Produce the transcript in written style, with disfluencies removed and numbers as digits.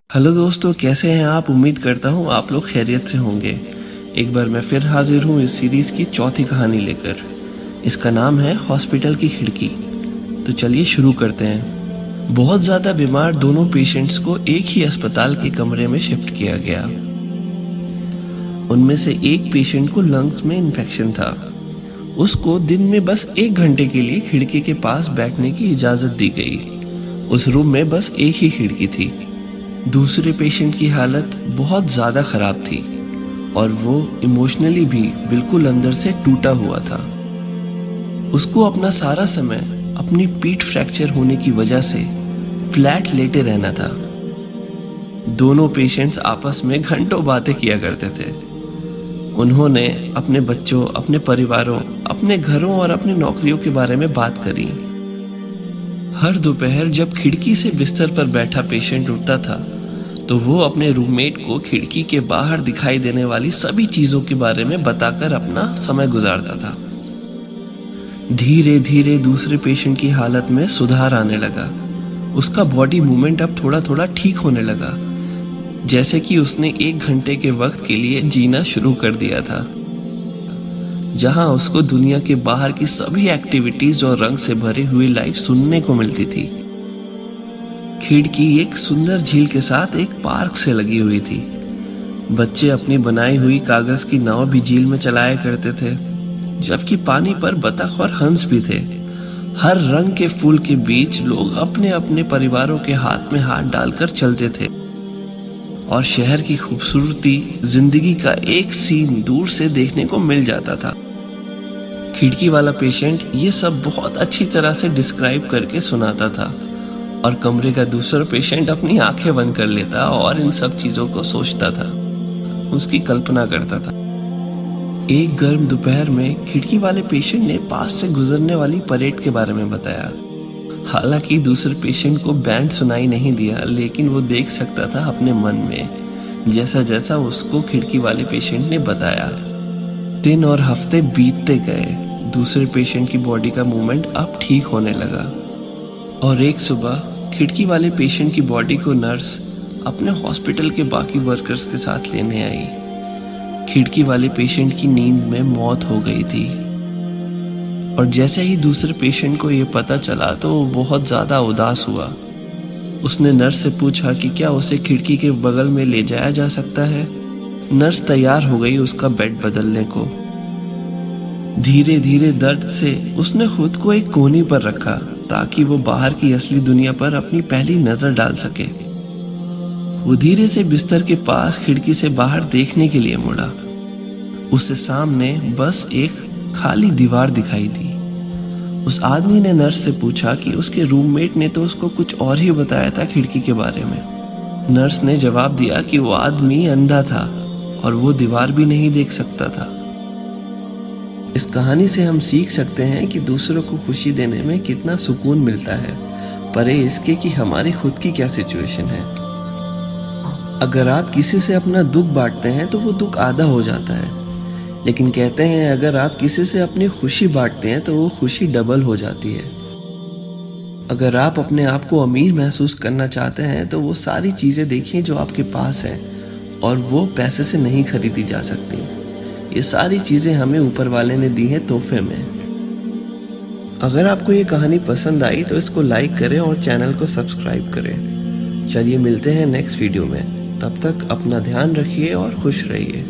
Hello दोस्तों, कैसे हैं आप। उम्मीद करता हूँ आप लोग खैरियत से होंगे। एक बार मैं फिर हाजिर हूँ इस सीरीज़ की चौथी कहानी लेकर। इसका नाम है हॉस्पिटल की खिड़की। तो चलिए शुरू करते हैं। बहुत ज़्यादा बीमार दोनों पेशेंट्स को एक ही अस्पताल के कमरे में शिफ्ट किया गया। उनमें से एक पेशेंट को लंग्स में इन्फेक्शन था। उसको दिन में बस 1 घंटे के लिए खिड़की के पास बैठने की इजाज़त दी गई। उस रूम में बस एक ही खिड़की थी। दूसरे पेशेंट की हालत बहुत ज़्यादा ख़राब थी और वो इमोशनली भी बिल्कुल अंदर से टूटा हुआ था। उसको अपना सारा समय अपनी पीठ फ्रैक्चर होने की वजह से फ्लैट लेटे रहना था। दोनों पेशेंट्स आपस में घंटों बातें किया करते थे। उन्होंने अपने बच्चों, अपने परिवारों, अपने घरों और अपनी नौकरियों के बारे में बात करी। हर दोपहर जब खिड़की से बिस्तर पर बैठा पेशेंट उठता था तो वो अपने रूममेट को खिड़की के बाहर दिखाई देने वाली सभी चीजों के बारे में बताकर अपना समय गुजारता था। धीरे धीरे दूसरे पेशेंट की हालत में सुधार आने लगा। उसका बॉडी मूवमेंट अब थोड़ा थोड़ा ठीक होने लगा, जैसे कि उसने 1 घंटे के वक्त के लिए जीना शुरू कर दिया था, जहां उसको दुनिया के बाहर की सभी एक्टिविटीज और रंग से भरी हुई लाइफ सुनने को मिलती थी। खिड़की एक सुंदर झील के साथ एक पार्क से लगी हुई थी। बच्चे अपनी बनाई हुई कागज की नाव भी झील में चलाया करते थे, जबकि पानी पर बतख और हंस भी थे। हर रंग के फूल के बीच लोग अपने अपने परिवारों के हाथ में हाथ डालकर चलते थे और शहर की खूबसूरती, जिंदगी का एक सीन दूर से देखने को मिल जाता था। खिड़की वाला पेशेंट ये सब बहुत अच्छी तरह से डिस्क्राइब करके सुनाता था और कमरे का दूसरा पेशेंट अपनी आंखें बंद कर लेता और इन सब चीजों को सोचता था, उसकी कल्पना करता था। एक गर्म दोपहर में खिड़की वाले पेशेंट ने पास से गुजरने वाली परेड के बारे में बताया। हालांकि दूसरे पेशेंट को बैंड सुनाई नहीं दिया, लेकिन वो देख सकता था अपने मन में, जैसा जैसा उसको खिड़की वाले पेशेंट ने बताया। दिन और हफ्ते बीतते गए। दूसरे पेशेंट की बॉडी का मूवमेंट अब ठीक होने लगा और एक सुबह खिड़की वाले पेशेंट की बॉडी को नर्स अपने हॉस्पिटल के बाकी वर्कर्स के साथ लेने आई। खिड़की वाले पेशेंट की नींद में मौत हो गई थी और जैसे ही दूसरे पेशेंट को ये पता चला तो वो बहुत ज़्यादा उदास हुआ। उसने नर्स से पूछा कि क्या उसे खिड़की के बगल में ले जाया जा सकता है। नर्स तैयार हो गई उसका बेड बदलने को। धीरे धीरे दर्द से उसने खुद को एक कोने पर रखा ताकि वो बाहर की असली दुनिया पर अपनी पहली नजर डाल सके। वो धीरे से बिस्तर के पास खिड़की से बाहर देखने के लिए मुड़ा। उसे सामने बस एक खाली दीवार दिखाई दी। उस आदमी ने नर्स से पूछा कि उसके रूममेट ने तो उसको कुछ और ही बताया था खिड़की के बारे में। नर्स ने जवाब दिया कि वो आदमी अंधा था और वो दीवार भी नहीं देख सकता था। इस कहानी से हम सीख सकते हैं कि दूसरों को खुशी देने में कितना सुकून मिलता है, परे इसके कि हमारी खुद की क्या सिचुएशन है। अगर आप किसी से अपना दुख बांटते हैं तो वो दुख आधा हो जाता है, लेकिन कहते हैं अगर आप किसी से अपनी खुशी बांटते हैं तो वो खुशी डबल हो जाती है। अगर आप अपने आप को अमीर महसूस करना चाहते हैं तो वो सारी चीज़ें देखिए जो आपके पास है और वो पैसे से नहीं खरीदी जा सकती। ये सारी चीज़ें हमें ऊपर वाले ने दी हैं तोहफे में। अगर आपको ये कहानी पसंद आई तो इसको लाइक करें और चैनल को सब्सक्राइब करें। चलिए मिलते हैं नेक्स्ट वीडियो में। तब तक अपना ध्यान रखिए और खुश रहिए।